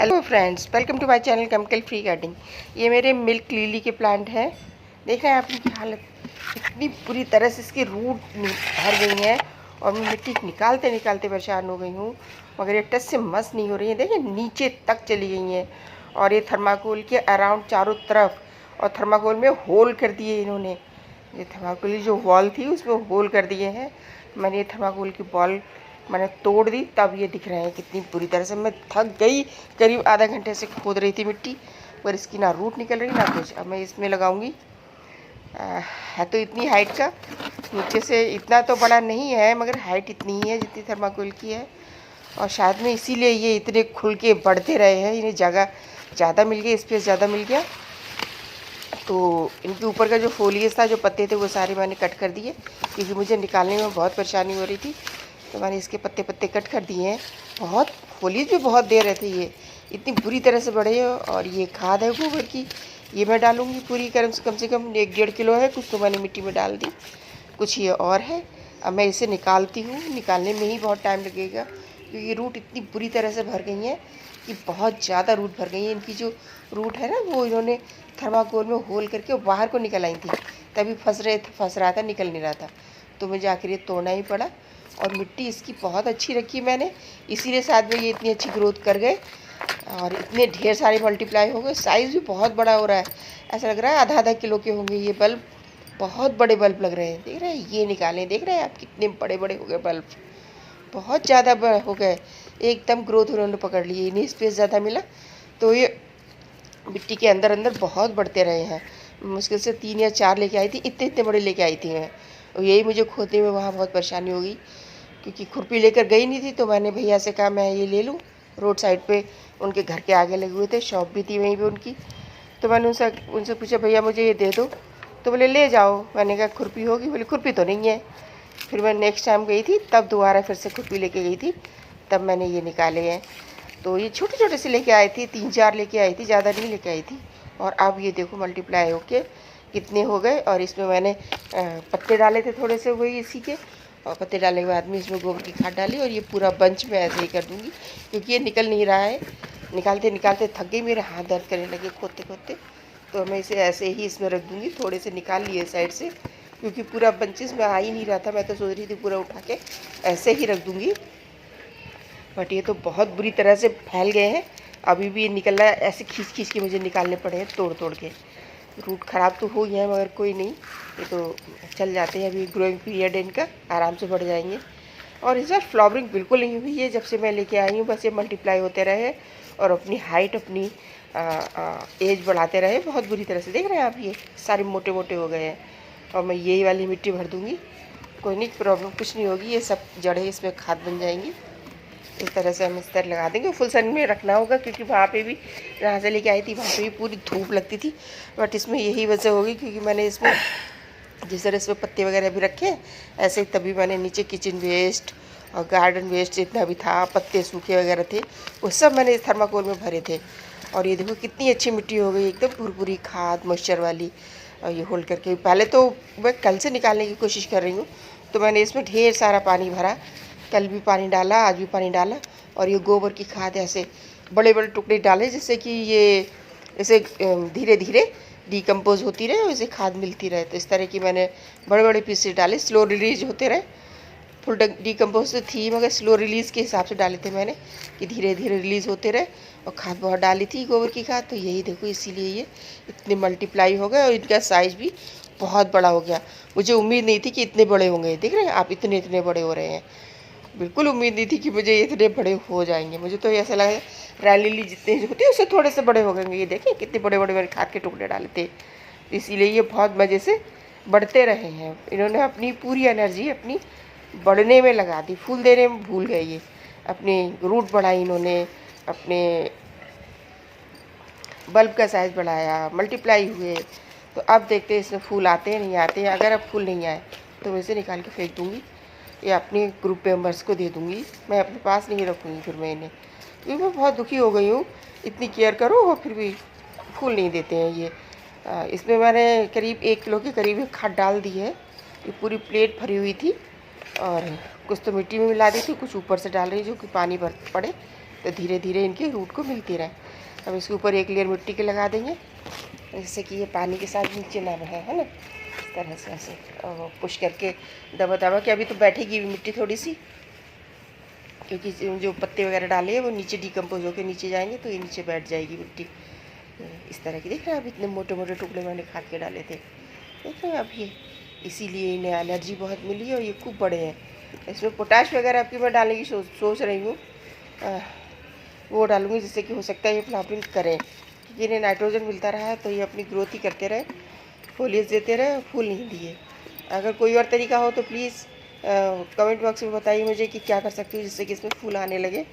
Hello friends, welcome to my channel chemical free gardening. ये मेरे milk lily के plant हैं। देख रहे हैं आप इनकी हालत, इतनी बुरी तरह से इसकी रूट भर गई हैं और मैं मिट्टी निकालते निकालते परेशान हो गई हूँ, मगर ये टच से मस नहीं हो रही है। देखिए नीचे तक चली गई हैं और ये थर्माकोल के अराउंड चारों तरफ, और थर्माकोल में होल कर दिए इन्होंने। ये थर्माकोल की जो वॉल थी उसमें होल कर दिए हैं। मैंने ये थर्माकोल की बॉल मैंने तोड़ दी, तब ये दिख रहे हैं कितनी बुरी तरह से। मैं थक गई, करीब आधा घंटे से खोद रही थी मिट्टी, पर इसकी ना रूट निकल रही ना कुछ। अब मैं इसमें लगाऊंगी। है तो इतनी हाइट का, नीचे से इतना तो बड़ा नहीं है, मगर हाइट इतनी ही है जितनी थर्माकोल की है। और शायद में इसीलिए ये इतने खुल के बढ़ते रहे हैं। इन्हें जगह ज़्यादा मिल गई, स्पेस ज़्यादा मिल गया, तो इनके ऊपर का जो फोलियस था, जो पत्ते थे, वो सारे मैंने कट कर दिए, क्योंकि मुझे निकालने में बहुत परेशानी हो रही थी। तो मैंने इसके पत्ते पत्ते कट कर दिए हैं। बहुत फोलियस भी बहुत दे रहे थे, ये इतनी बुरी तरह से बढ़े हैं। और ये खाद है गोबर की, ये मैं डालूँगी पूरी। कम से कम 1-1.5 किलो है कुछ, तो मैंने मिट्टी में डाल दी। कुछ ये और है। अब मैं इसे निकालती हूँ, निकालने में ही बहुत टाइम लगेगा, क्योंकि रूट इतनी बुरी तरह से भर गई हैं कि बहुत ज़्यादा रूट भर गई है। इनकी जो रूट है ना, वो इन्होंने थर्माकोल में होल करके बाहर को निकल आई थी, तभी फंस रहा था, निकल नहीं रहा था। तो मुझे आखिर ये तोड़ना ही पड़ा। और मिट्टी इसकी बहुत अच्छी रखी मैंने, इसीलिए शायद में ये इतनी अच्छी ग्रोथ कर गए और इतने ढेर सारे मल्टीप्लाई हो गए। साइज़ भी बहुत बड़ा हो रहा है, ऐसा लग रहा है आधा किलो के होंगे ये बल्ब। बहुत बड़े बल्ब लग रहे हैं, देख रहे हैं, ये निकालें, देख रहे हैं आप कितने बड़े बड़े हो गए बल्ब, बहुत ज़्यादा हो गए। एकदम ग्रोथ उन्होंने पकड़ ली, इन्हें स्पेस ज़्यादा मिला, तो ये मिट्टी के अंदर अंदर बहुत बढ़ते रहे हैं। मुश्किल से 3 या 4 लेके आई थी, इतने इतने बड़े लेके आई थी मैं। और यही मुझे खोदने में वहाँ बहुत परेशानी हो गई, क्योंकि खुरपी लेकर गई नहीं थी। तो मैंने भैया से कहा मैं ये ले लूँ, रोड साइड पे उनके घर के आगे लगे हुए थे, शॉप भी थी वहीं पे उनकी। तो मैंने उनसे पूछा, भैया मुझे ये दे दो। तो बोले ले जाओ। मैंने कहा खुरपी होगी? बोले खुरपी तो नहीं है। फिर मैं नेक्स्ट टाइम गई थी, तब दोबारा फिर से खुरपी लेके गई थी, तब मैंने ये निकाले हैं। तो ये छोटे छोटे से लेके आई थी, 3-4 लेके आई थी, ज़्यादा नहीं लेके आई थी। और अब ये देखो मल्टीप्लाई होके कितने हो गए। और इसमें मैंने पत्ते डाले थे थोड़े से, वही इसी के, और पत्ते डालने के बाद में इसमें गोबर की खाद डाली। और ये पूरा बंच में ऐसे ही कर दूँगी, क्योंकि ये निकल नहीं रहा है। निकालते निकालते थक गई, मेरे हाथ दर्द करने लगे खोदते खोदते। तो मैं इसे ऐसे ही इसमें रख दूँगी। थोड़े से निकाल लिए साइड से, क्योंकि पूरा बंचेस में आ ही नहीं रहा था। मैं तो सोच रही थी पूरा उठा के ऐसे ही रख दूँगी, बट ये तो बहुत बुरी तरह से फैल गए हैं। अभी भी ये निकल रहा है, ऐसे खींच खींच के मुझे निकालने पड़े हैं, तोड़ तोड़ के। रूट ख़राब तो हो गया है, मगर कोई नहीं, ये तो चल जाते हैं। अभी ग्रोइंग पीरियड है इनका, आराम से बढ़ जाएंगे। और इस बार फ्लावरिंग बिल्कुल नहीं हुई है जब से मैं लेके आई हूँ। बस ये मल्टीप्लाई होते रहे और अपनी हाइट, अपनी एज बढ़ाते रहे बहुत बुरी तरह से। देख रहे हैं आप, ये सारे मोटे मोटे हो गए हैं। और मैं यही वाली मिट्टी भर दूँगी, कोई नहीं, प्रॉब्लम कुछ नहीं होगी। ये सब जड़ें इसमें खाद बन जाएंगी। इस तरह से हम इस तरह लगा देंगे। फुल सन में रखना होगा, क्योंकि वहाँ पे भी, जहाँ से लेके आई थी वहाँ पे भी पूरी धूप लगती थी। बट इसमें यही वजह होगी, क्योंकि मैंने इसमें जिस तरह इसमें पत्ते वगैरह भी रखे हैं, ऐसे ही तभी मैंने नीचे किचन वेस्ट और गार्डन वेस्ट जितना भी था, पत्ते सूखे वगैरह थे, वो सब मैंने इस थर्माकोल में भरे थे। और ये देखो कितनी अच्छी मिट्टी हो गई, एकदम भुरभुरी खाद मॉइस्चर वाली। और ये होल्ड करके पहले तो मैं कल से निकालने की कोशिश कर रही हूँ, तो मैंने इसमें ढेर सारा पानी भरा, कल भी पानी डाला, आज भी पानी डाला। और ये गोबर की खाद ऐसे बड़े बड़े टुकड़े डाले, जिससे कि ये इसे धीरे धीरे डिकम्पोज होती रहे और इसे खाद मिलती रहे। तो इस तरह की मैंने बड़े बड़े पीसेस डाले, स्लो रिलीज होते रहे। फुल डिकम्पोज तो थी, मगर स्लो रिलीज़ के हिसाब से डाले थे मैंने, कि धीरे धीरे रिलीज़ होते रहे। और खाद बहुत डाली थी, गोबर की खाद। तो यही देखो, इसीलिए ये इतने मल्टीप्लाई हो गए और इनका साइज़ भी बहुत बड़ा हो गया। मुझे उम्मीद नहीं थी कि इतने बड़े होंगे। देख रहे हैं आप, इतने इतने बड़े हो रहे हैं। बिल्कुल उम्मीद नहीं थी कि मुझे इतने बड़े हो जाएंगे। मुझे तो ऐसा लगा रैली लिली जितने होते हैं उससे थोड़े से बड़े हो गए। ये देखें कितने बड़े बड़े मैंने खाद के टुकड़े डाले थे, इसीलिए ये बहुत मज़े से बढ़ते रहे हैं। इन्होंने अपनी पूरी एनर्जी अपनी बढ़ने में लगा दी, फूल देने में भूल गए। ये अपनी रूट बढ़ाई इन्होंने, अपने बल्ब का साइज़ बढ़ाया, मल्टीप्लाई हुए। तो अब देखते हैं इसमें फूल आते हैं नहीं आते हैं। अगर अब फूल नहीं आए तो मैं इसे निकाल के फेंक दूँगी, या अपने ग्रुप मेंबर्स को दे दूँगी। मैं अपने पास नहीं रखूँगी फिर मैं इन्हें, क्योंकि मैं बहुत दुखी हो गई हूँ। इतनी केयर करो और फिर भी फूल नहीं देते हैं ये। इसमें मैंने करीब 1 किलो के करीब खाद डाल दी है। ये पूरी प्लेट भरी हुई थी, और कुछ तो मिट्टी में मिला दी थी, कुछ ऊपर से डाल रही जो कि पानी भर पड़े। तो धीरे धीरे इनके रूट को मिलती रहे। अब इसके ऊपर एक लेयर मिट्टी के लगा देंगे, जिससे कि ये पानी के साथ नीचे ना बहे, है ना। इस तरह से ऐसे पुश करके दबा दबा के, अभी तो बैठेगी मिट्टी थोड़ी सी, क्योंकि जो पत्ते वगैरह डाले हैं वो नीचे डिकम्पोज होकर नीचे जाएंगे, तो ये नीचे बैठ जाएगी मिट्टी। इस तरह की देख रहे हैं, अब इतने मोटे मोटे टुकड़े मैंने खाद के डाले थे, देख रहे हैं अब ये, इसीलिए इन्हें एनर्जी बहुत मिली है और ये खूब बड़े हैं। इसमें पोटाश वगैरह आपकी मैं डालने की सोच रही हूँ, वो डालूँगी, जिससे कि हो सकता है ये फ्लावरिंग करें, क्योंकि इन्हें नाइट्रोजन मिलता रहा है तो ये अपनी ग्रोथ ही करते रहे, फोलियज देते रहे, फूल नहीं दिए। अगर कोई और तरीका हो तो प्लीज़ कमेंट बॉक्स में बताइए मुझे कि क्या कर सकती हूँ जिससे कि इसमें फूल आने लगे,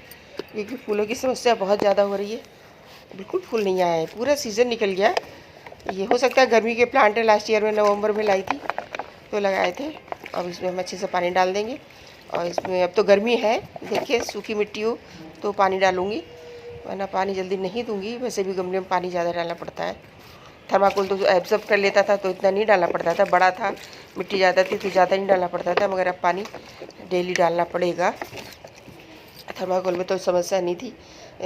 क्योंकि फूलों की समस्या बहुत ज़्यादा हो रही है। बिल्कुल फूल नहीं आया है, पूरा सीज़न निकल गया। ये हो सकता है गर्मी के प्लांट है, लास्ट ईयर में नवंबर में लाई थी तो लगाए थे। अब इसमें हम अच्छे से पानी डाल देंगे, और इसमें अब तो गर्मी है, देखिए सूखी मिट्टी हो तो पानी डालूँगी, वरना पानी जल्दी नहीं दूँगी। वैसे भी गमले में पानी ज़्यादा डालना पड़ता है, थर्माकोल तो एब्जॉर्ब कर लेता था तो इतना नहीं डालना पड़ता था, बड़ा था मिट्टी ज़्यादा थी तो ज़्यादा नहीं डालना पड़ता था, मगर अब पानी डेली डालना पड़ेगा। थर्माकोल में तो समस्या नहीं थी,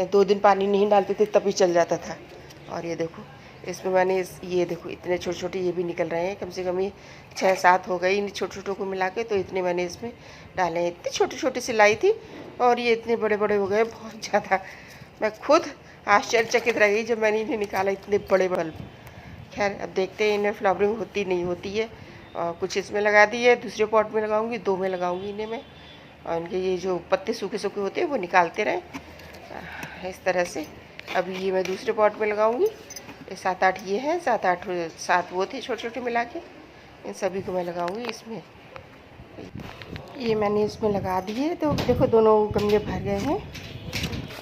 2 दिन पानी नहीं डालते थे तभी चल जाता था। और ये देखो इसमें मैंने ये देखो इतने छोटे छोटे ये भी निकल रहे हैं, कम से कम ये 6-7 हो गए इन छोटे छोटों को मिला के, तो इतने मैंने इसमें डाले हैं। इतने छोटे छोटे से लाई थी और ये इतने बड़े बड़े हो गए, बहुत ज़्यादा। मैं खुद आश्चर्यचकित रह गई जब मैंने इन्हें निकाला, इतने बड़े बल्ब। खैर अब देखते हैं इन्हें फ्लावरिंग होती नहीं होती है। और कुछ इसमें लगा दी है, दूसरे पॉट में लगाऊंगी, 2 में लगाऊंगी इन्हें मैं, और इनके ये जो पत्ते सूखे सूखे होते हैं वो निकालते रहें इस तरह से। अभी ये मैं दूसरे पॉट में लगाऊंगी, 7-8 ये हैं, 7 वो थे छोटे छोटे मिला के, इन सभी को मैं लगाऊंगी इसमें। ये मैंने इसमें लगा दिए, तो देखो दोनों गमले भर गए हैं।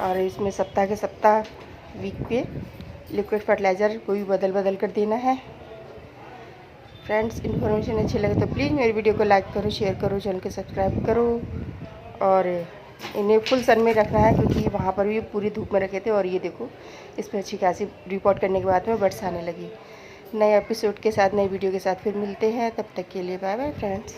और इसमें सप्ताह के सप्ताह वीक पे लिक्विड फर्टिलाइज़र को भी बदल कर देना है। फ्रेंड्स, इन्फॉर्मेशन अच्छी लगे तो प्लीज़ मेरी वीडियो को लाइक करो, शेयर करो, चैनल को सब्सक्राइब करो। और इन्हें फुल सन में रखना है, क्योंकि वहाँ पर भी पूरी धूप में रखे थे। और ये देखो इसमें अच्छी खासी रिपोर्ट करने के बाद में बर्ड्स आने लगी। नए एपिसोड के साथ, नई वीडियो के साथ फिर मिलते हैं, तब तक के लिए बाय बाय फ्रेंड्स।